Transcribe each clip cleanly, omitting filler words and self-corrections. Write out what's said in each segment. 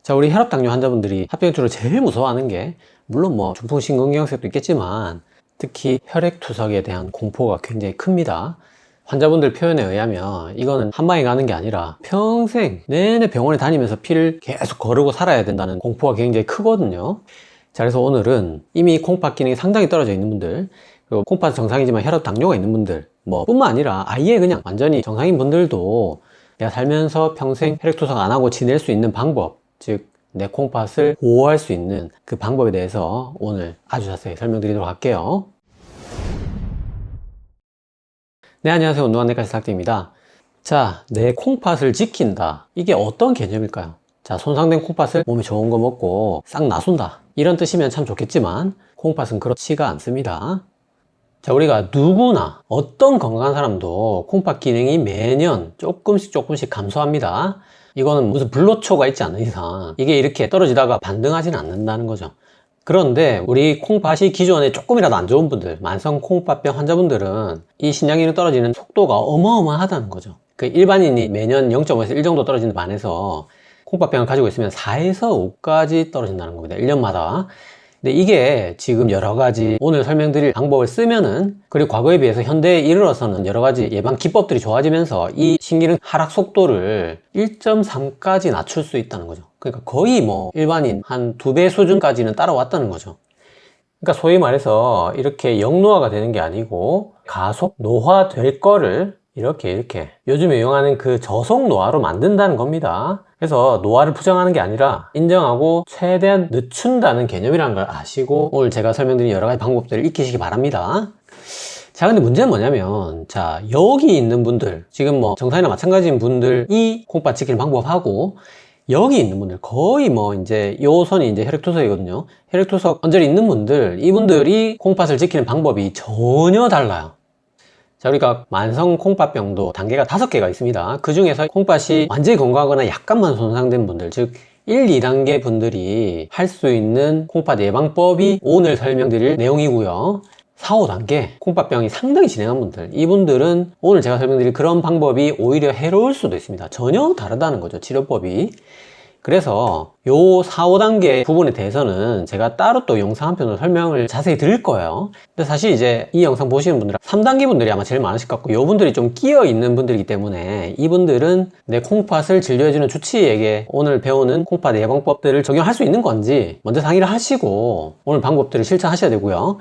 자, 우리 혈압당뇨 환자분들이 합병증으로 제일 무서워하는 게, 물론 뭐 중풍신경경색도 있겠지만 특히 혈액투석에 대한 공포가 굉장히 큽니다. 환자분들 표현에 의하면 이거는 한 방에 가는 게 아니라 평생 내내 병원에 다니면서 피를 계속 거르고 살아야 된다는 공포가 굉장히 크거든요. 자, 그래서 오늘은 이미 콩팥 기능이 상당히 떨어져 있는 분들, 그리고 콩팥 정상이지만 혈압당뇨가 있는 분들, 뿐만 아니라 아예 그냥 완전히 정상인 분들도 내가 살면서 평생 혈액투석 안 하고 지낼 수 있는 방법, 즉 내 콩팥을 보호할 수 있는 그 방법에 대해서 오늘 아주 자세히 설명드리도록 할게요. 네, 안녕하세요. 운동안내과 시작입니다. 자, 내 콩팥을 지킨다, 이게 어떤 개념일까요? 자, 손상된 콩팥을 몸에 좋은 거 먹고 싹 놔둔다, 이런 뜻이면 참 좋겠지만 콩팥은 그렇지가 않습니다. 자, 우리가 누구나 어떤 건강한 사람도 콩팥 기능이 매년 조금씩 감소합니다. 이거는 무슨 불로초가 있지 않는 이상 이게 이렇게 떨어지다가 반등하지는 않는다는 거죠. 그런데 우리 콩팥이 기존에 조금이라도 안 좋은 분들, 만성 콩팥병 환자분들은 이 신장 기능 떨어지는 속도가 어마어마하다는 거죠. 그 일반인이 매년 0.5에서 1 정도 떨어지는 데 반해서 콩팥병을 가지고 있으면 4에서 5까지 떨어진다는 겁니다. 1년마다. 근데 이게 지금 여러 가지 오늘 설명드릴 방법을 쓰면은, 그리고 과거에 비해서 현대에 이르러서는 여러 가지 예방 기법들이 좋아지면서 이 신기능 하락 속도를 1.3까지 낮출 수 있다는 거죠. 그러니까 거의 뭐 일반인 한 2배 수준까지는 따라왔다는 거죠. 그러니까 소위 말해서 이렇게 역노화가 되는 게 아니고 가속 노화될 거를 이렇게 요즘에 유행하는 그 저속 노화로 만든다는 겁니다. 그래서 노화를 부정하는 게 아니라 인정하고 최대한 늦춘다는 개념이라는 걸 아시고 오늘 제가 설명드린 여러 가지 방법들을 익히시기 바랍니다. 자, 근데 문제는 뭐냐면, 자, 여기 있는 분들, 지금 뭐 정상이나 마찬가지인 분들이 콩팥 지키는 방법하고 여기 있는 분들, 거의 뭐 이제 요 선이 이제 혈액투석이거든요. 혈액투석 언저리 있는 분들, 이분들이 콩팥을 지키는 방법이 전혀 달라요. 자, 우리가 만성 콩팥병도 단계가 5개가 있습니다. 그 중에서 콩팥이 완전히 건강하거나 약간만 손상된 분들, 즉 1, 2단계 분들이 할 수 있는 콩팥 예방법이 오늘 설명드릴 내용이고요. 4, 5단계 콩팥병이 상당히 진행한 분들, 이분들은 오늘 제가 설명드릴 그런 방법이 오히려 해로울 수도 있습니다. 전혀 다르다는 거죠, 치료법이. 그래서 요 4, 5단계 부분에 대해서는 제가 따로 또 영상 한 편으로 설명을 자세히 드릴 거예요. 근데 사실 이제 이 영상 보시는 분들은 3단계 분들이 아마 제일 많으실 것 같고, 요 분들이 좀 끼어 있는 분들이기 때문에 이분들은 내 콩팥을 진료해주는 주치의에게 오늘 배우는 콩팥 예방법들을 적용할 수 있는 건지 먼저 상의를 하시고 오늘 방법들을 실천하셔야 되고요.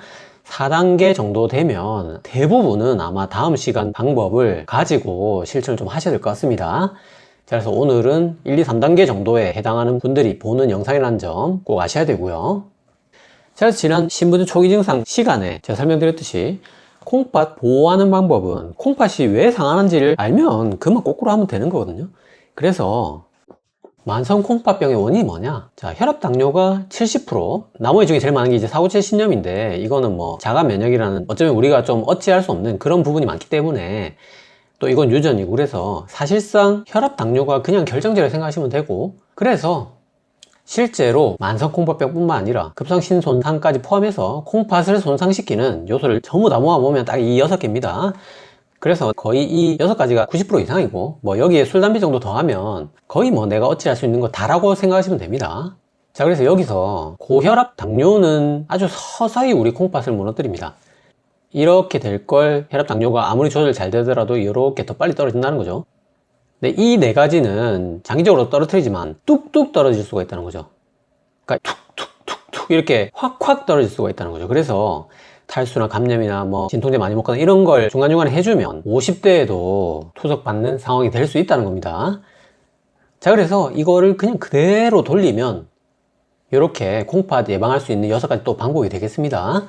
4단계 정도 되면 대부분은 아마 다음 시간 방법을 가지고 실천을 좀 하셔야 될 것 같습니다. 자, 그래서 오늘은 1, 2, 3단계 정도에 해당하는 분들이 보는 영상이라는 점 꼭 아셔야 되고요. 자, 그래서 지난 신부전 초기 증상 시간에 제가 설명드렸듯이 콩팥 보호하는 방법은 콩팥이 왜 상하는지를 알면 그만 거꾸로 하면 되는 거거든요. 그래서 만성 콩팥병의 원인이 뭐냐? 자, 혈압당뇨가 70%, 나머지 중에 제일 많은 게 이제 사고체 신염인데, 이거는 뭐 자가 면역이라는 어쩌면 우리가 좀 어찌할 수 없는 그런 부분이 많기 때문에 또 이건 유전이고, 그래서 사실상 혈압당뇨가 그냥 결정체라고 생각하시면 되고, 그래서 실제로 만성 콩팥병 뿐만 아니라 급성신손상까지 포함해서 콩팥을 손상시키는 요소를 전부 다 모아보면 딱 이 6개입니다. 그래서 거의 이 6가지가 90% 이상이고, 뭐 여기에 술, 담배 정도 더하면 거의 뭐 내가 어찌할 수 있는 거 다라고 생각하시면 됩니다. 자, 그래서 여기서 고혈압 당뇨는 아주 서서히 우리 콩팥을 무너뜨립니다. 이렇게 될 걸 혈압 당뇨가 아무리 조절 잘 되더라도 이렇게 더 빨리 떨어진다는 거죠. 근데 이 4가지는 장기적으로 떨어뜨리지만 뚝뚝 떨어질 수가 있다는 거죠. 그러니까 툭툭툭툭 이렇게 확확 떨어질 수가 있다는 거죠. 그래서 탈수나 감염이나 뭐 진통제 많이 먹거나 이런 걸 중간중간에 해주면 50대에도 투석받는 상황이 될 수 있다는 겁니다. 자, 그래서 이거를 그냥 그대로 돌리면 이렇게 콩팥 예방할 수 있는 6가지 또 방법이 되겠습니다.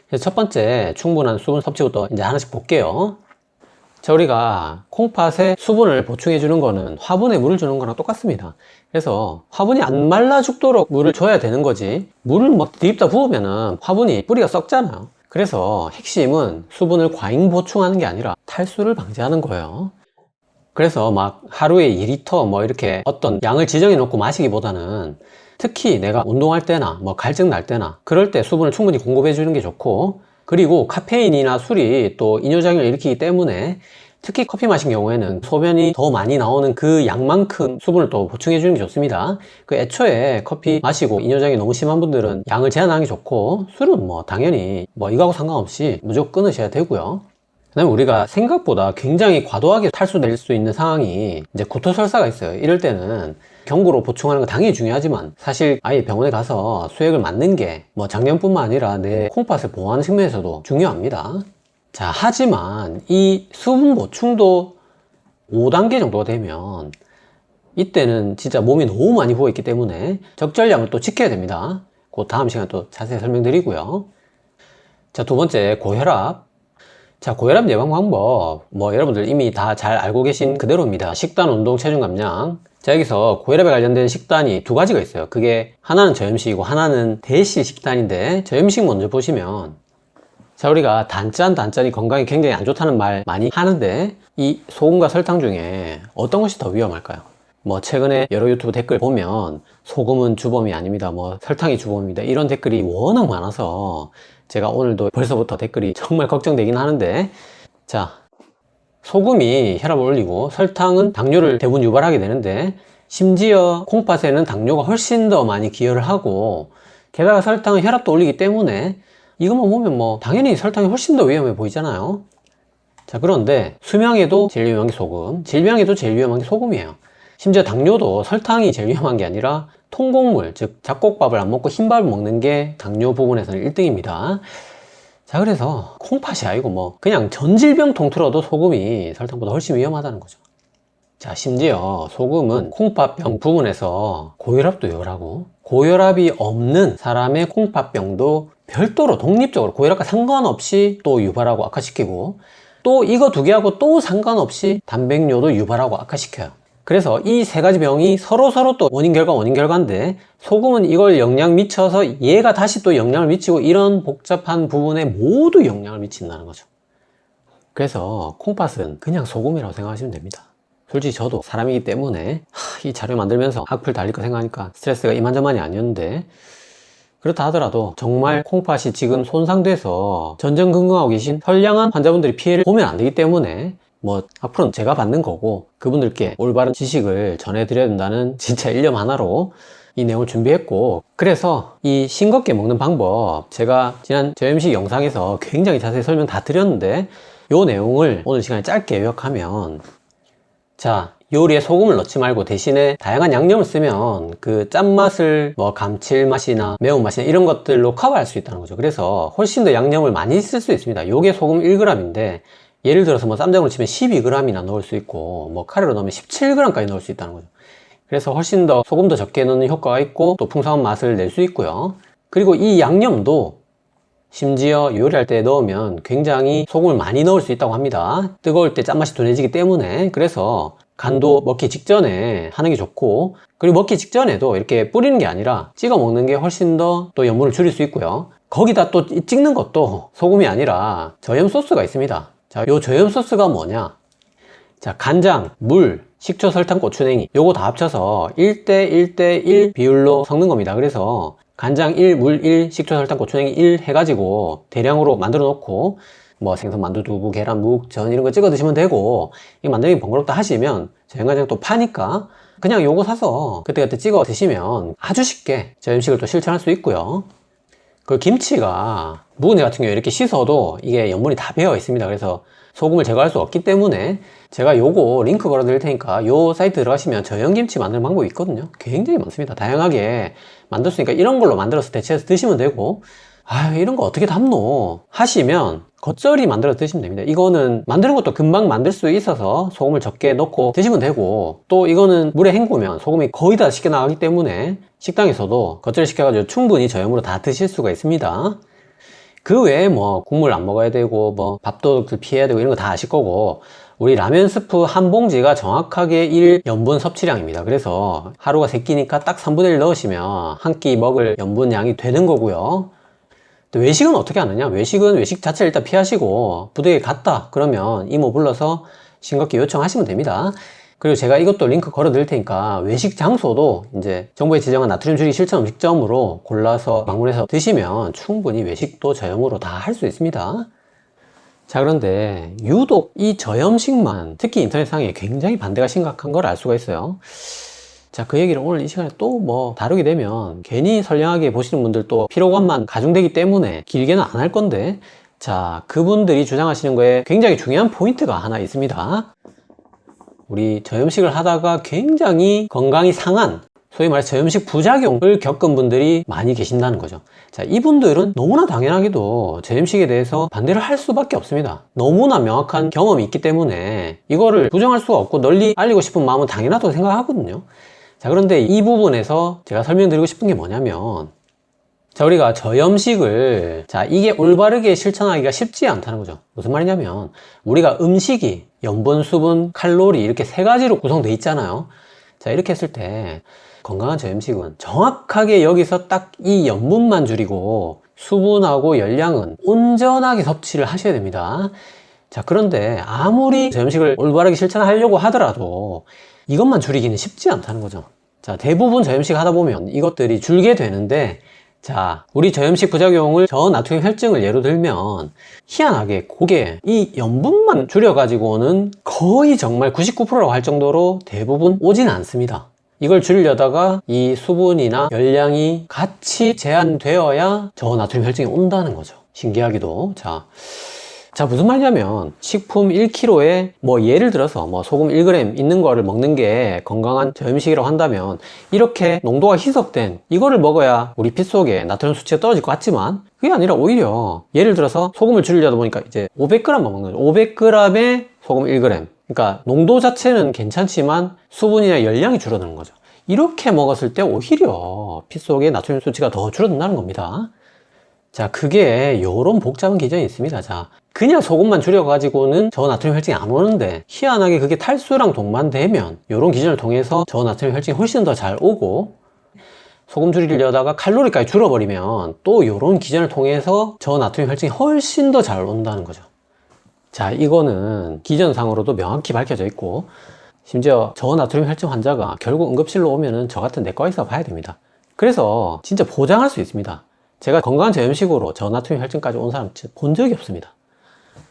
그래서 첫 번째, 충분한 수분 섭취부터 이제 하나씩 볼게요. 자, 우리가 콩팥에 수분을 보충해 주는 거는 화분에 물을 주는 거랑 똑같습니다. 그래서 화분이 안 말라 죽도록 물을 줘야 되는 거지, 물을 뭐 드립다 부으면은 화분이 뿌리가 썩잖아요. 그래서 핵심은 수분을 과잉 보충하는 게 아니라 탈수를 방지하는 거예요. 그래서 막 하루에 2리터 뭐 이렇게 어떤 양을 지정해 놓고 마시기보다는 특히 내가 운동할 때나 뭐 갈증 날 때나 그럴 때 수분을 충분히 공급해 주는 게 좋고, 그리고 카페인이나 술이 또 이뇨작용을 일으키기 때문에 특히 커피 마신 경우에는 소변이 더 많이 나오는 그 양만큼 수분을 또 보충해 주는 게 좋습니다. 그 애초에 커피 마시고 이뇨작용이 너무 심한 분들은 양을 제한하는 게 좋고, 술은 뭐 당연히 뭐 이거하고 상관없이 무조건 끊으셔야 되고요. 그다음에 우리가 생각보다 굉장히 과도하게 탈수될 수 있는 상황이 이제 구토설사가 있어요. 이럴 때는 경구로 보충하는 건 당연히 중요하지만 사실 아예 병원에 가서 수액을 맞는 게 뭐 장염뿐만 아니라 내 콩팥을 보호하는 측면에서도 중요합니다. 자, 하지만 이 수분 보충도 5단계 정도가 되면 이때는 진짜 몸이 너무 많이 부어있기 때문에 적절량을 또 지켜야 됩니다. 그 다음 시간에 또 자세히 설명드리고요. 자, 두 번째, 고혈압. 자, 고혈압 예방 방법, 뭐 여러분들 이미 다 잘 알고 계신 그대로입니다. 식단, 운동, 체중 감량. 자, 여기서 고혈압에 관련된 식단이 두 가지가 있어요. 그게 하나는 저염식이고 하나는 대시 식단인데, 저염식 먼저 보시면, 자, 우리가 단짠이 건강에 굉장히 안 좋다는 말 많이 하는데, 이 소금과 설탕 중에 어떤 것이 더 위험할까요? 뭐 최근에 여러 유튜브 댓글 보면 소금은 주범이 아닙니다, 뭐 설탕이 주범입니다, 이런 댓글이 워낙 많아서 제가 오늘도 벌써부터 댓글이 정말 걱정되긴 하는데, 자, 소금이 혈압을 올리고 설탕은 당뇨를 대부분 유발하게 되는데, 심지어 콩팥에는 당뇨가 훨씬 더 많이 기여를 하고, 게다가 설탕은 혈압도 올리기 때문에 이것만 보면 뭐 당연히 설탕이 훨씬 더 위험해 보이잖아요. 자, 그런데 수명에도 제일 위험한 게 소금, 질병에도 제일 위험한 게 소금이에요. 심지어 당뇨도 설탕이 제일 위험한 게 아니라 통곡물, 즉 잡곡밥을 안 먹고 흰밥을 먹는 게 당뇨 부분에서는 1등입니다. 자, 그래서 콩팥이 아니고 뭐 그냥 전 질병 통틀어도 소금이 설탕보다 훨씬 위험하다는 거죠. 자, 심지어 소금은 콩팥병 부분에서 고혈압도 유발하고, 고혈압이 없는 사람의 콩팥병도 별도로 독립적으로 고혈압과 상관없이 또 유발하고 악화시키고, 또 이거 두 개하고 또 상관없이 단백뇨도 유발하고 악화시켜요. 그래서 이 세 가지 병이 서로 또 원인 결과인데, 소금은 이걸 영향 미쳐서 얘가 다시 또 영향을 미치고, 이런 복잡한 부분에 모두 영향을 미친다는 거죠. 그래서 콩팥은 그냥 소금이라고 생각하시면 됩니다. 솔직히 저도 사람이기 때문에 이 자료 만들면서 악플 달릴 거 생각하니까 스트레스가 이만저만이 아니었는데, 그렇다 하더라도 정말 콩팥이 지금 손상돼서 전전긍긍하고 계신 선량한 환자분들이 피해를 보면 안 되기 때문에, 뭐 앞으로는 제가 받는 거고 그분들께 올바른 지식을 전해드려야 된다는 진짜 일념 하나로 이 내용을 준비했고, 그래서 이 싱겁게 먹는 방법 제가 지난 저염식 영상에서 굉장히 자세히 설명 다 드렸는데, 요 내용을 오늘 시간에 짧게 요약하면, 자, 요리에 소금을 넣지 말고 대신에 다양한 양념을 쓰면 그 짠맛을 뭐 감칠맛이나 매운맛이나 이런 것들로 커버할 수 있다는 거죠. 그래서 훨씬 더 양념을 많이 쓸 수 있습니다. 요게 소금 1g인데 예를 들어서 뭐 쌈장으로 치면 12g이나 넣을 수 있고, 뭐 카레로 넣으면 17g까지 넣을 수 있다는 거죠. 그래서 훨씬 더 소금도 적게 넣는 효과가 있고 또 풍성한 맛을 낼 수 있고요. 그리고 이 양념도 심지어 요리할 때 넣으면 굉장히 소금을 많이 넣을 수 있다고 합니다. 뜨거울 때 짠맛이 둔해지기 때문에. 그래서 간도 먹기 직전에 하는 게 좋고, 그리고 먹기 직전에도 이렇게 뿌리는 게 아니라 찍어 먹는 게 훨씬 더 또 염분을 줄일 수 있고요. 거기다 또 찍는 것도 소금이 아니라 저염 소스가 있습니다. 자, 요 저염 소스가 뭐냐? 자, 간장, 물, 식초, 설탕, 고추냉이 요거 다 합쳐서 1대1대1 비율로 섞는 겁니다. 그래서 간장 1, 물 1, 식초, 설탕, 고추냉이 1 해가지고 대량으로 만들어 놓고, 뭐 생선, 만두, 두부, 계란, 묵, 전 이런 거 찍어 드시면 되고, 이 만들기 번거롭다 하시면 저염간장 또 파니까 그냥 요거 사서 그때그때 찍어 드시면 아주 쉽게 저염식을 또 실천할 수 있고요. 그 김치가 묵은지 같은 경우에 이렇게 씻어도 이게 염분이 다 배어 있습니다. 그래서 소금을 제거할 수 없기 때문에 제가 요거 링크 걸어 드릴 테니까 요 사이트 들어가시면 저염김치 만드는 방법이 있거든요. 굉장히 많습니다. 다양하게 만들 수 있으니까 이런 걸로 만들어서 대체해서 드시면 되고, 아유 이런 거 어떻게 담노 하시면 겉절이 만들어 드시면 됩니다. 이거는 만드는 것도 금방 만들 수 있어서 소금을 적게 넣고 드시면 되고, 또 이거는 물에 헹구면 소금이 거의 다 씻겨 나가기 때문에 식당에서도 겉절이 시켜가지고 충분히 저염으로 다 드실 수가 있습니다. 그 외에 뭐 국물 안 먹어야 되고 뭐 밥도 피해야 되고 이런 거 다 아실 거고, 우리 라면 스프 한 봉지가 정확하게 1 염분 섭취량입니다. 그래서 하루가 3끼니까 딱 3분의 1 넣으시면 한 끼 먹을 염분 양이 되는 거고요. 또 외식은 어떻게 하느냐? 외식은 외식 자체를 일단 피하시고, 부대에 갔다 그러면 이모 불러서 싱겁게 요청하시면 됩니다. 그리고 제가 이것도 링크 걸어 드릴 테니까 외식 장소도 이제 정부에 지정한 나트륨 줄이기 실천 음식점으로 골라서 방문해서 드시면 충분히 외식도 저염으로 다 할 수 있습니다. 자, 그런데 유독 이 저염식만 특히 인터넷상에 굉장히 반대가 심각한 걸 알 수가 있어요. 자, 그 얘기를 오늘 이 시간에 또 뭐 다루게 되면 괜히 선량하게 보시는 분들도 피로감만 가중되기 때문에 길게는 안 할 건데, 자, 그분들이 주장하시는 거에 굉장히 중요한 포인트가 하나 있습니다. 우리 저염식을 하다가 굉장히 건강이 상한, 소위 말해서 저염식 부작용을 겪은 분들이 많이 계신다는 거죠. 자, 이분들은 너무나 당연하게도 저염식에 대해서 반대를 할 수밖에 없습니다. 너무나 명확한 경험이 있기 때문에 이거를 부정할 수가 없고 널리 알리고 싶은 마음은 당연하다고 생각하거든요. 자, 그런데 이 부분에서 제가 설명드리고 싶은 게 뭐냐면, 자, 우리가 저염식을, 자, 이게 올바르게 실천하기가 쉽지 않다는 거죠. 무슨 말이냐면, 우리가 음식이 염분, 수분, 칼로리 이렇게 세 가지로 구성되어 있잖아요. 자, 이렇게 했을 때 건강한 저염식은 정확하게 여기서 딱 이 염분만 줄이고 수분하고 열량은 온전하게 섭취를 하셔야 됩니다. 자, 그런데 아무리 저염식을 올바르게 실천하려고 하더라도 이것만 줄이기는 쉽지 않다는 거죠. 자, 대부분 저염식 하다 보면 이것들이 줄게 되는데, 자, 우리 저염식 부작용을 저나트륨 혈증을 예로 들면 희한하게 그게 이 염분만 줄여가지고는 거의 정말 99%라고 할 정도로 대부분 오진 않습니다. 이걸 줄이려다가 이 수분이나 열량이 같이 제한되어야 저나트륨 혈증이 온다는 거죠. 신기하기도. 자, 무슨 말이냐면 식품 1kg에 뭐 예를 들어서 뭐 소금 1g 있는 거를 먹는 게 건강한 저염식이라고 한다면, 이렇게 농도가 희석된 이거를 먹어야 우리 피 속에 나트륨 수치가 떨어질 것 같지만 그게 아니라 오히려 예를 들어서 소금을 줄이려다 보니까 이제 500g만 먹는 거죠. 500g에 소금 1g. 그러니까 농도 자체는 괜찮지만 수분이나 열량이 줄어드는 거죠. 이렇게 먹었을 때 오히려 피 속에 나트륨 수치가 더 줄어든다는 겁니다. 자, 그게 요런 복잡한 기전이 있습니다. 자, 그냥 소금만 줄여가지고는 저나트륨 혈증이 안 오는데, 희한하게 그게 탈수랑 동반되면 요런 기전을 통해서 저나트륨 혈증이 훨씬 더 잘 오고, 소금 줄이려다가 칼로리까지 줄여버리면 또 요런 기전을 통해서 저나트륨 혈증이 훨씬 더 잘 온다는 거죠. 자, 이거는 기전상으로도 명확히 밝혀져 있고, 심지어 저나트륨 혈증 환자가 결국 응급실로 오면은 저 같은 내과 의사 봐야 됩니다. 그래서 진짜 보장할 수 있습니다. 제가 건강한 저염식으로 저나트륨 혈증까지 온 사람 본 적이 없습니다.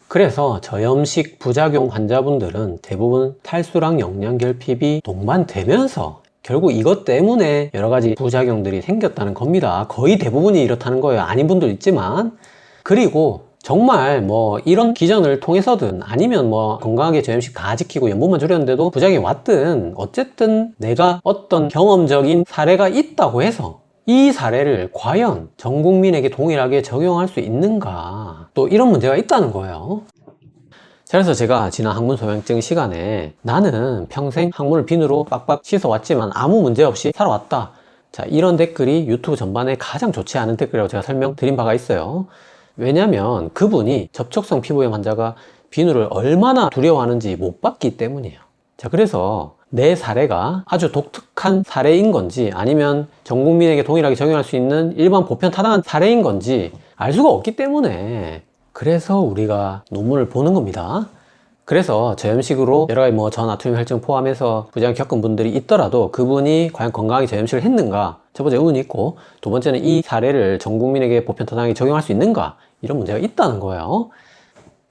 그래서 저염식 부작용 환자분들은 대부분 탈수랑 영양결핍이 동반되면서 결국 이것 때문에 여러 가지 부작용들이 생겼다는 겁니다. 거의 대부분이 이렇다는 거예요. 아닌 분도 있지만. 그리고 정말 뭐 이런 기전을 통해서든 아니면 뭐 건강하게 저염식 다 지키고 염분만 줄였는데도 부작용이 왔든, 어쨌든 내가 어떤 경험적인 사례가 있다고 해서 이 사례를 과연 전 국민에게 동일하게 적용할 수 있는가, 또 이런 문제가 있다는 거예요. 자, 그래서 제가 지난 항문 소양증 시간에 나는 평생 항문을 비누로 빡빡 씻어왔지만 아무 문제 없이 살아왔다, 자, 이런 댓글이 유튜브 전반에 가장 좋지 않은 댓글이라고 제가 설명드린 바가 있어요. 왜냐면 그분이 접촉성 피부염 환자가 비누를 얼마나 두려워하는지 못 봤기 때문이에요. 자, 그래서 내 사례가 아주 독특한 사례인 건지 아니면 전 국민에게 동일하게 적용할 수 있는 일반 보편 타당한 사례인 건지 알 수가 없기 때문에, 그래서 우리가 논문을 보는 겁니다. 그래서 저염식으로 여러 가지 뭐 저나트륨 혈증 포함해서 부작용 겪은 분들이 있더라도 그분이 과연 건강하게 저염식을 했는가, 첫 번째 의문이 있고, 두 번째는 이 사례를 전 국민에게 보편 타당하게 적용할 수 있는가, 이런 문제가 있다는 거예요.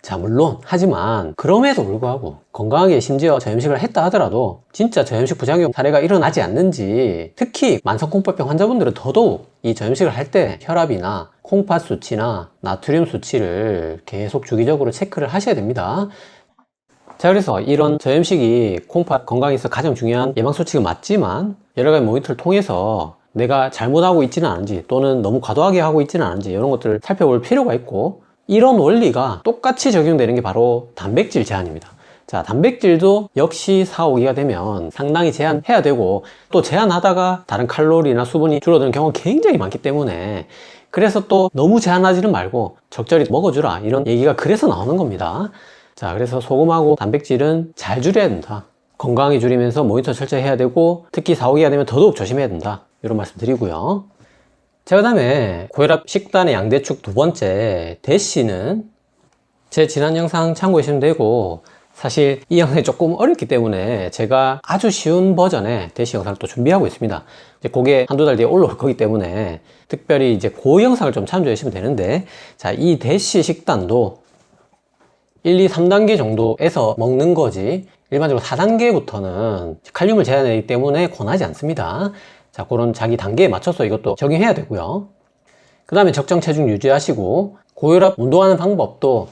자, 물론 하지만 그럼에도 불구하고 건강하게 심지어 저염식을 했다 하더라도 진짜 저염식 부작용 사례가 일어나지 않는지, 특히 만성콩팥병 환자분들은 더더욱 이 저염식을 할 때 혈압이나 콩팥 수치나 나트륨 수치를 계속 주기적으로 체크를 하셔야 됩니다. 자, 그래서 이런 저염식이 콩팥 건강에 있어 가장 중요한 예방수칙은 맞지만, 여러 가지 모니터를 통해서 내가 잘못하고 있지는 않은지 또는 너무 과도하게 하고 있지는 않은지 이런 것들을 살펴볼 필요가 있고, 이런 원리가 똑같이 적용되는 게 바로 단백질 제한입니다. 자, 단백질도 역시 4, 5기가 되면 상당히 제한해야 되고, 또 제한하다가 다른 칼로리나 수분이 줄어드는 경우가 굉장히 많기 때문에, 그래서 또 너무 제한하지는 말고 적절히 먹어주라, 이런 얘기가 그래서 나오는 겁니다. 자, 그래서 소금하고 단백질은 잘 줄여야 된다. 건강하게 줄이면서 모니터 철저히 해야 되고, 특히 4, 5기가 되면 더더욱 조심해야 된다, 이런 말씀 드리고요. 자, 그 다음에 고혈압 식단의 양대축 두 번째, 대시는 제 지난 영상 참고해 주시면 되고, 사실 이 영상이 조금 어렵기 때문에 제가 아주 쉬운 버전의 대시 영상을 또 준비하고 있습니다. 이제 그게 한두 달 뒤에 올라올 거기 때문에 특별히 이제 그 영상을 좀 참조해 주시면 되는데, 자, 이 대시 식단도 1, 2, 3단계 정도에서 먹는 거지 일반적으로 4단계부터는 칼륨을 제한하기 때문에 권하지 않습니다. 자, 그런 자기 단계에 맞춰서 이것도 적용해야 되고요. 그 다음에 적정 체중 유지하시고 고혈압 운동하는 방법도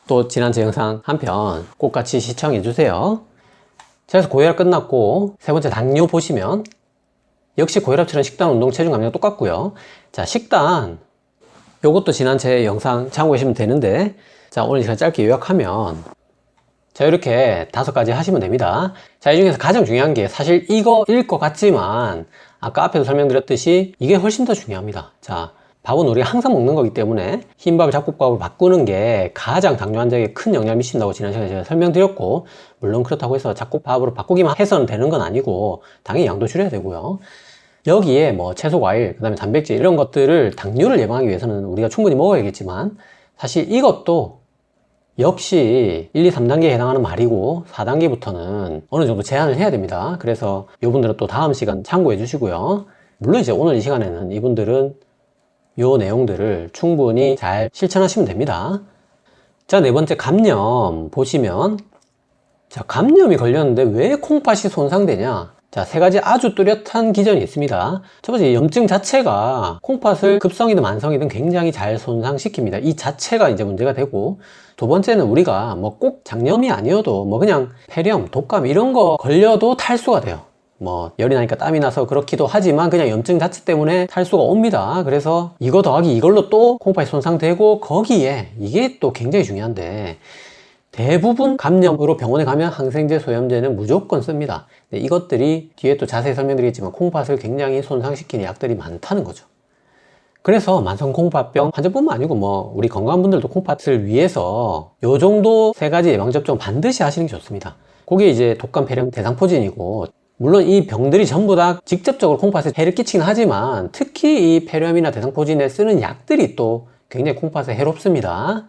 또 지난 제 영상 한 편 꼭 같이 시청해 주세요. 자, 그래서 고혈압 끝났고 세 번째 당뇨 보시면 역시 고혈압처럼 식단, 운동, 체중 감량 똑같고요. 자, 식단 요것도 지난 제 영상 참고하시면 되는데, 자, 오늘 시간 짧게 요약하면 자, 이렇게 5가지 하시면 됩니다. 자, 이 중에서 가장 중요한 게 사실 이거일 것 같지만 아까 앞에도 설명드렸듯이 이게 훨씬 더 중요합니다. 자, 밥은 우리가 항상 먹는 거기 때문에 흰밥을 잡곡밥으로 바꾸는 게 가장 당뇨 환자에게 큰 영향을 미친다고 지난 시간에 제가 설명드렸고, 물론 그렇다고 해서 잡곡밥으로 바꾸기만 해서는 되는 건 아니고 당연히 양도 줄여야 되고요. 여기에 뭐 채소, 과일, 그 다음에 단백질 이런 것들을 당뇨를 예방하기 위해서는 우리가 충분히 먹어야겠지만 사실 이것도 역시 1, 2, 3단계에 해당하는 말이고 4단계부터는 어느 정도 제한을 해야 됩니다. 그래서 이분들은 또 다음 시간 참고해 주시고요. 물론 이제 오늘 이 시간에는 이분들은 요 내용들을 충분히 잘 실천하시면 됩니다. 자, 네 번째 감염 보시면, 자, 감염이 걸렸는데 왜 콩팥이 손상되냐? 자, 3가지 아주 뚜렷한 기전이 있습니다. 첫 번째, 염증 자체가 콩팥을 급성이든 만성이든 굉장히 잘 손상시킵니다. 이 자체가 이제 문제가 되고, 두 번째는 우리가 뭐 꼭 장염이 아니어도 뭐 그냥 폐렴, 독감 이런 거 걸려도 탈수가 돼요. 뭐 열이 나니까 땀이 나서 그렇기도 하지만 그냥 염증 자체 때문에 탈수가 옵니다. 그래서 이거 더하기 이걸로 또 콩팥이 손상되고, 거기에 이게 또 굉장히 중요한데 대부분 감염으로 병원에 가면 항생제, 소염제는 무조건 씁니다. 이것들이 뒤에 또 자세히 설명드리겠지만 콩팥을 굉장히 손상시키는 약들이 많다는 거죠. 그래서 만성 콩팥병 환자뿐만 아니고 뭐 우리 건강한 분들도 콩팥을 위해서 요 정도 3가지 예방접종 반드시 하시는 게 좋습니다. 그게 이제 독감, 폐렴, 대상포진이고, 물론 이 병들이 전부 다 직접적으로 콩팥에 해를 끼치긴 하지만 특히 이 폐렴이나 대상포진에 쓰는 약들이 또 굉장히 콩팥에 해롭습니다.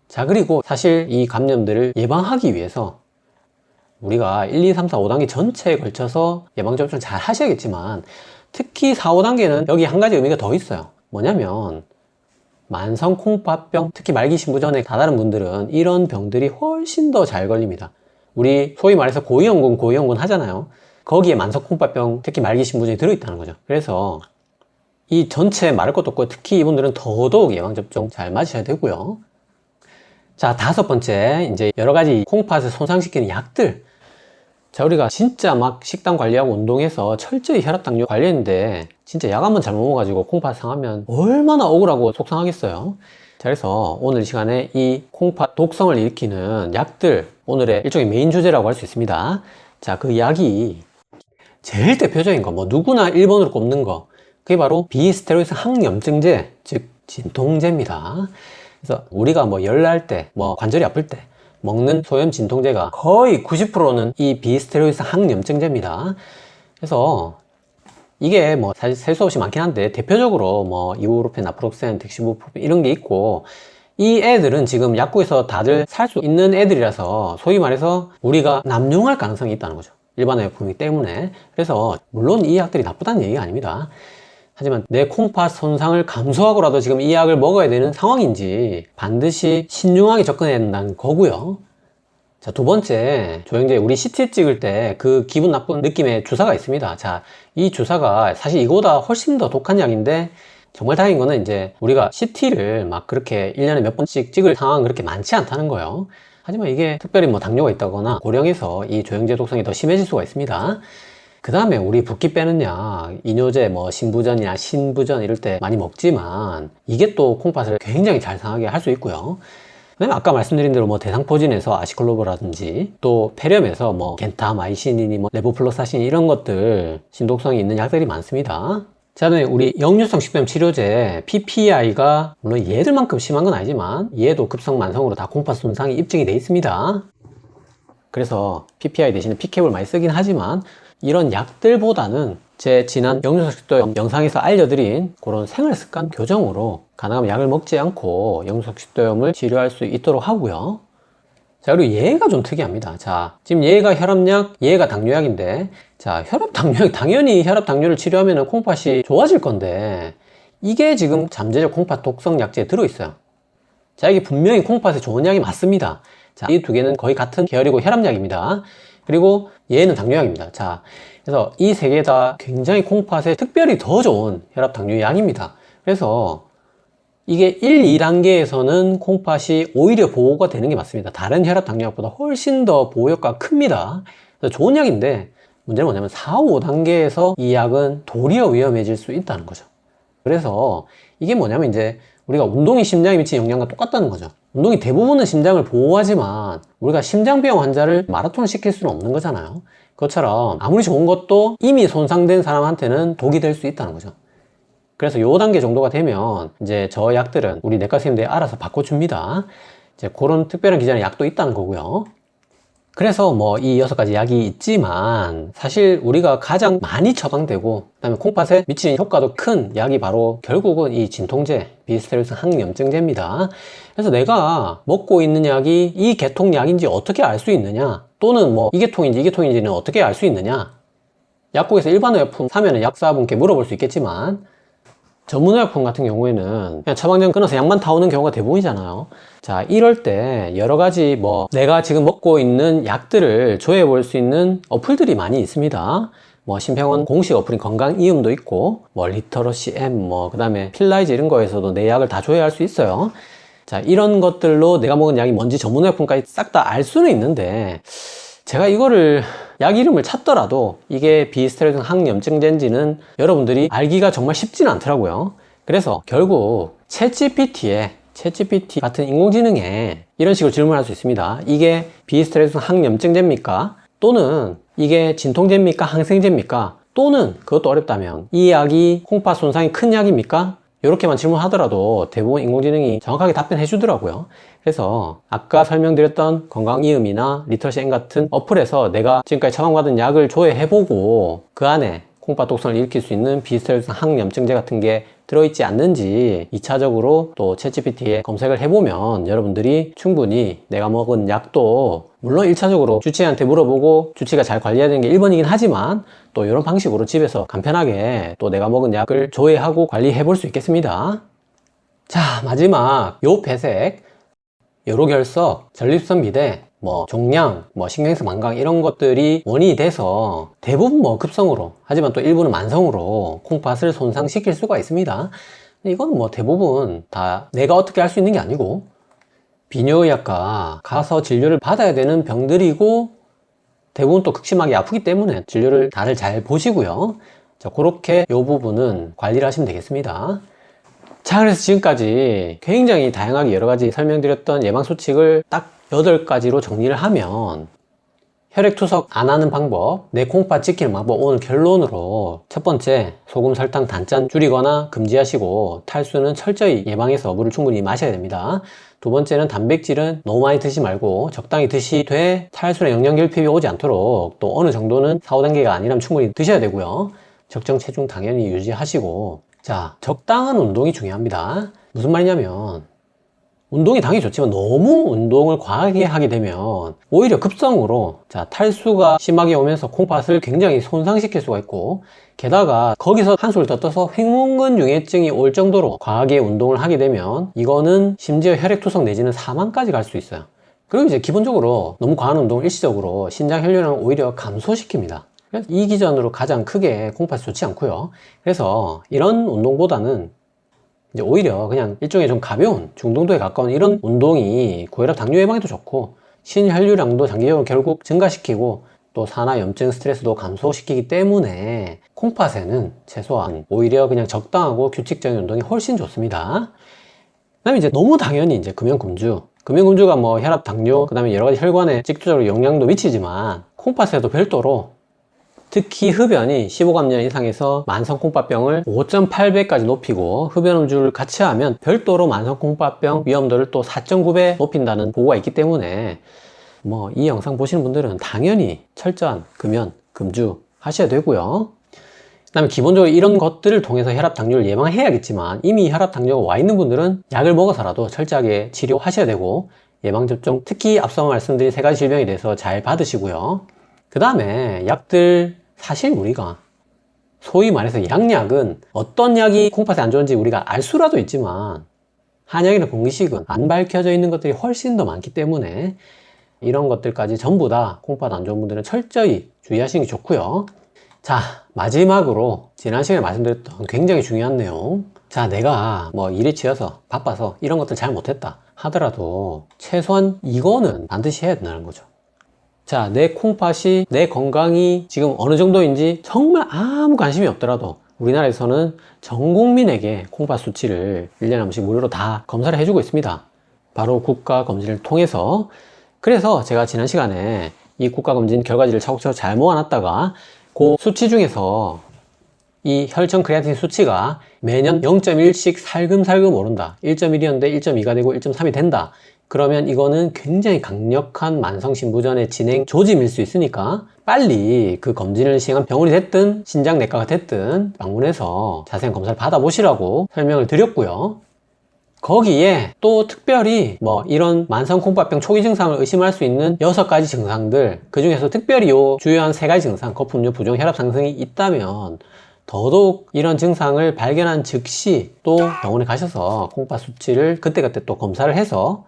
자, 그리고 사실 이 감염들을 예방하기 위해서 우리가 1, 2, 3, 4, 5단계 전체에 걸쳐서 예방접종 잘 하셔야겠지만 특히 4, 5단계는 여기 한 가지 의미가 더 있어요. 뭐냐면 만성 콩팥병, 특히 말기 신부전에 다다른 분들은 이런 병들이 훨씬 더 잘 걸립니다. 우리 소위 말해서 고위험군 하잖아요. 거기에 만성 콩팥병, 특히 말기 신부전이 들어있다는 거죠. 그래서 이 전체 말할 것도 없고 특히 이분들은 더더욱 예방접종 잘 맞으셔야 되고요. 자, 5번째, 이제 여러가지 콩팥을 손상시키는 약들. 자, 우리가 진짜 막 식단 관리하고 운동해서 철저히 혈압, 당뇨 관리했는데 진짜 약 한번 잘못 먹어가지고 콩팥 상하면 얼마나 억울하고 속상하겠어요. 자, 그래서 오늘 이 시간에 이 콩팥 독성을 일으키는 약들, 오늘의 일종의 메인 주제라고 할 수 있습니다. 자, 그 약이 제일 대표적인 거, 뭐 누구나 1번으로 꼽는 거, 그게 바로 비스테로이드 항염증제, 즉 진통제입니다. 그래서 우리가 뭐 열날 때, 뭐 관절이 아플 때 먹는 소염 진통제가 거의 90%는 이 비스테로이드 항염증제입니다. 그래서 이게 뭐 사실 셀 수 없이 많긴 한데 대표적으로 뭐 이부프로펜, 나프록센, 덱시부프로펜 이런 게 있고, 이 애들은 지금 약국에서 다들 살 수 있는 애들이라서 소위 말해서 우리가 남용할 가능성이 있다는 거죠. 일반 의약품이기 때문에. 그래서 물론 이 약들이 나쁘다는 얘기가 아닙니다. 하지만 내 콩팥 손상을 감수하고라도 지금 이 약을 먹어야 되는 상황인지 반드시 신중하게 접근해야 된다는 거고요. 자, 2번째, 조영재, 우리 CT 찍을 때 그 기분 나쁜 느낌의 주사가 있습니다. 자, 이 주사가 사실 이거보다 훨씬 더 독한 약인데 정말 다행인 거는 이제 우리가 CT를 막 그렇게 1년에 몇 번씩 찍을 상황은 그렇게 많지 않다는 거예요. 하지만 이게 특별히 뭐 당뇨가 있다거나 고령에서 이 조영제 독성이 더 심해질 수가 있습니다. 그 다음에 우리 붓기 빼는 약, 이뇨제, 뭐 신부전이나 신부전 이럴 때 많이 먹지만 이게 또 콩팥을 굉장히 잘 상하게 할 수 있고요. 그 다음에 아까 말씀드린 대로 뭐 대상포진에서 아시클로브라든지 또 폐렴에서 뭐 겐타마이신이니 뭐 레보플로사신 이런 것들 신독성이 있는 약들이 많습니다. 자, 그다음에 우리 역류성 식도염 치료제 PPI가 물론 얘들만큼 심한 건 아니지만 얘도 급성 만성으로 다 콩팥 손상이 입증이 돼 있습니다. 그래서 PPI 대신에 PCAB을 많이 쓰긴 하지만 이런 약들보다는 제 지난 역류성 식도염 영상에서 알려드린 그런 생활습관 교정으로 가능하면 약을 먹지 않고 역류성 식도염을 치료할 수 있도록 하고요. 자, 그리고 얘가 좀 특이합니다. 자, 지금 얘가 혈압약, 얘가 당뇨약인데, 자, 혈압 당뇨약, 당연히 혈압 당뇨를 치료하면 콩팥이 좋아질 건데, 이게 지금 잠재적 콩팥 독성 약제에 들어있어요. 자, 이게 분명히 콩팥에 좋은 약이 맞습니다. 자, 이 두 개는 거의 같은 계열이고 혈압약입니다. 그리고 얘는 당뇨약입니다. 자, 그래서 이 세 개 다 굉장히 콩팥에 특별히 더 좋은 혈압 당뇨 약입니다. 그래서 이게 1, 2단계에서는 콩팥이 오히려 보호가 되는 게 맞습니다. 다른 혈압 당뇨약보다 훨씬 더 보호 효과가 큽니다. 그래서 좋은 약인데 문제는 뭐냐면 4, 5단계에서 이 약은 도리어 위험해질 수 있다는 거죠. 그래서 이게 뭐냐면 이제 우리가 운동이 심장에 미치는 영향과 똑같다는 거죠. 운동이 대부분은 심장을 보호하지만 우리가 심장병 환자를 마라톤을 시킬 수는 없는 거잖아요. 그것처럼 아무리 좋은 것도 이미 손상된 사람한테는 독이 될 수 있다는 거죠. 그래서 요 단계 정도가 되면 이제 저 약들은 우리 내과 선생님들이 알아서 바꿔줍니다. 이제 그런 특별한 기준의 약도 있다는 거고요. 그래서 뭐 이 6가지 약이 있지만 사실 우리가 가장 많이 처방되고 그다음에 콩팥에 미치는 효과도 큰 약이 바로 결국은 이 진통제, 비스테로이드 항염증제입니다. 그래서 내가 먹고 있는 약이 이 계통 약인지 어떻게 알 수 있느냐, 또는 뭐 이 계통인지 이 계통인지는 어떻게 알 수 있느냐, 약국에서 일반 의약품 사면은 약사분께 물어볼 수 있겠지만 전문의약품 같은 경우에는 그냥 처방전 끊어서 약만 타오는 경우가 대부분이잖아요. 자, 이럴 때 여러 가지 뭐 내가 지금 먹고 있는 약들을 조회해 볼 수 있는 어플들이 많이 있습니다. 뭐 심평원 공식 어플인 건강이음도 있고 뭐 리터러시 M 뭐 그다음에 필라이즈 이런 거에서도 내 약을 다 조회할 수 있어요. 자, 이런 것들로 내가 먹은 약이 뭔지 전문의약품까지 싹 다 알 수는 있는데 제가 이거를 약 이름을 찾더라도 이게 비스테로이드 항염증제인지는 여러분들이 알기가 정말 쉽지는 않더라고요. 그래서 결국 챗GPT 같은 인공지능에 이런 식으로 질문할 수 있습니다. 이게 비스테로이드 항염증제입니까? 또는 이게 진통제입니까? 항생제입니까? 또는 그것도 어렵다면 이 약이 콩팥 손상이 큰 약입니까? 이렇게만 질문하더라도 대부분 인공지능이 정확하게 답변해 주더라고요. 그래서 아까 설명드렸던 건강이음이나 리터시 M 같은 어플에서 내가 지금까지 처방받은 약을 조회해보고 그 안에 콩팥 독성을 일으킬 수 있는 비스테로이드 항염증제 같은 게 들어있지 않는지 2차적으로 또 챗GPT에 검색을 해보면 여러분들이 충분히 내가 먹은 약도 물론 1차적으로 주치의한테 물어보고 주치의가 잘 관리해야 되는 게 1번이긴 하지만 또 이런 방식으로 집에서 간편하게 또 내가 먹은 약을 조회하고 관리해 볼 수 있겠습니다. 자, 마지막 요 배색, 요로결석, 전립선 비대, 뭐 종양, 뭐 신경성 만강 이런 것들이 원인이 돼서 대부분 뭐 급성으로, 하지만 또 일부는 만성으로 콩팥을 손상시킬 수가 있습니다. 근데 이건 뭐 대부분 다 내가 어떻게 할 수 있는 게 아니고 비뇨의학과 가서 진료를 받아야 되는 병들이고 대부분 또 극심하게 아프기 때문에 진료를 다들 잘 보시고요. 자, 그렇게 이 부분은 관리를 하시면 되겠습니다. 자, 그래서 지금까지 굉장히 다양하게 여러가지 설명드렸던 예방수칙을 딱 8가지로 정리를 하면 혈액투석 안 하는 방법, 내 콩팥 지키는 방법, 오늘 결론으로 첫 번째, 소금, 설탕, 단짠 줄이거나 금지하시고 탈수는 철저히 예방해서 물을 충분히 마셔야 됩니다. 두 번째는 단백질은 너무 많이 드시지 말고 적당히 드시되 탈수나 영양결핍이 오지 않도록 또 어느 정도는 4, 5단계가 아니라면 충분히 드셔야 되고요. 적정 체중 당연히 유지하시고, 자, 적당한 운동이 중요합니다. 무슨 말이냐면 운동이 당연히 좋지만 너무 운동을 과하게 하게 되면 오히려 급성으로 탈수가 심하게 오면서 콩팥을 굉장히 손상시킬 수가 있고, 게다가 거기서 한술 더 떠서 횡문근융해증이 올 정도로 과하게 운동을 하게 되면 이거는 심지어 혈액투석 내지는 사망까지 갈 수 있어요. 그리고 이제 기본적으로 너무 과한 운동을 일시적으로 신장 혈류량을 오히려 감소시킵니다. 그래서 이 기전으로 가장 크게 콩팥이 좋지 않고요. 그래서 이런 운동보다는 이제 오히려 그냥 일종의 좀 가벼운 중등도에 가까운 이런 운동이 고혈압 당뇨 예방에도 좋고 신혈류량도 장기적으로 결국 증가시키고 또 산화 염증 스트레스도 감소시키기 때문에 콩팥에는 최소한 오히려 그냥 적당하고 규칙적인 운동이 훨씬 좋습니다. 그 다음에 이제 너무 당연히 이제 금연금주가 뭐 혈압 당뇨 그 다음에 여러가지 혈관에 직접적으로 영향도 미치지만 콩팥에도 별도로 특히 흡연이 15감년 이상에서 만성콩팥병을 5.8배까지 높이고 흡연 음주를 같이 하면 별도로 만성콩팥병 위험도를 또 4.9배 높인다는 보고가 있기 때문에 뭐 이 영상 보시는 분들은 당연히 철저한 금연, 금주 하셔야 되고요. 그 다음에 기본적으로 이런 것들을 통해서 혈압 당뇨를 예방해야겠지만 이미 혈압 당뇨가 와 있는 분들은 약을 먹어서라도 철저하게 치료하셔야 되고 예방접종, 특히 앞서 말씀드린 3가지 질병에 대해서 잘 받으시고요. 그 다음에 약들, 사실 우리가 소위 말해서 양약은 어떤 약이 콩팥에 안 좋은지 우리가 알 수라도 있지만 한약이나 공기식은 안 밝혀져 있는 것들이 훨씬 더 많기 때문에 이런 것들까지 전부 다 콩팥 안 좋은 분들은 철저히 주의하시는 게 좋고요. 자, 마지막으로 지난 시간에 말씀드렸던 굉장히 중요한 내용. 자, 내가 뭐 일에 치여서 바빠서 이런 것들 잘 못했다 하더라도 최소한 이거는 반드시 해야 된다는 거죠. 자, 내 콩팥이, 내 건강이 지금 어느 정도인지 정말 아무 관심이 없더라도 우리나라에서는 전 국민에게 콩팥 수치를 1년에 한 번씩 무료로 다 검사를 해주고 있습니다. 바로 국가검진을 통해서. 그래서 제가 지난 시간에 이 국가검진 결과지를 차곡차곡 잘 모아놨다가 그 수치 중에서 이 혈청 크레아틴 수치가 매년 0.1씩 살금살금 오른다. 1.1이었는데 1.2가 되고 1.3이 된다. 그러면 이거는 굉장히 강력한 만성신부전의 진행 조짐일 수 있으니까 빨리 그 검진을 시행한 병원이 됐든 신장내과가 됐든 방문해서 자세한 검사를 받아보시라고 설명을 드렸고요. 거기에 또 특별히 뭐 이런 만성콩팥병 초기 증상을 의심할 수 있는 6가지 증상들, 그 중에서 특별히 요 주요한 3가지 증상, 거품류, 부종, 혈압 상승이 있다면 더더욱 이런 증상을 발견한 즉시 또 병원에 가셔서 콩팥 수치를 그때그때 또 검사를 해서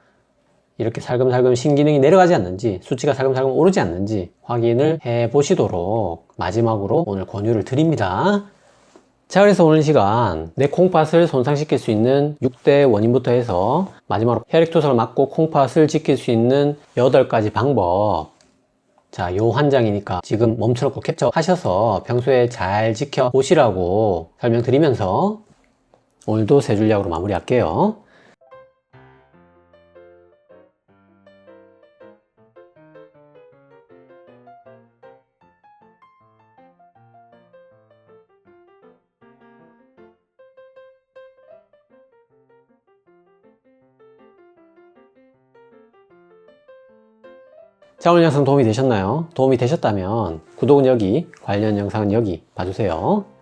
이렇게 살금살금 신기능이 내려가지 않는지, 수치가 살금살금 오르지 않는지 확인을 해 보시도록 마지막으로 오늘 권유를 드립니다. 자, 그래서 오늘 시간 내 콩팥을 손상시킬 수 있는 6대 원인부터 해서 마지막으로 혈액투석을 막고 콩팥을 지킬 수 있는 8가지 방법. 자, 요 한 장이니까 지금 멈춰놓고 캡처하셔서 평소에 잘 지켜보시라고 설명드리면서 오늘도 3줄 약으로 마무리할게요. 자, 오늘 영상 도움이 되셨나요? 도움이 되셨다면 구독은 여기, 관련 영상은 여기 봐주세요.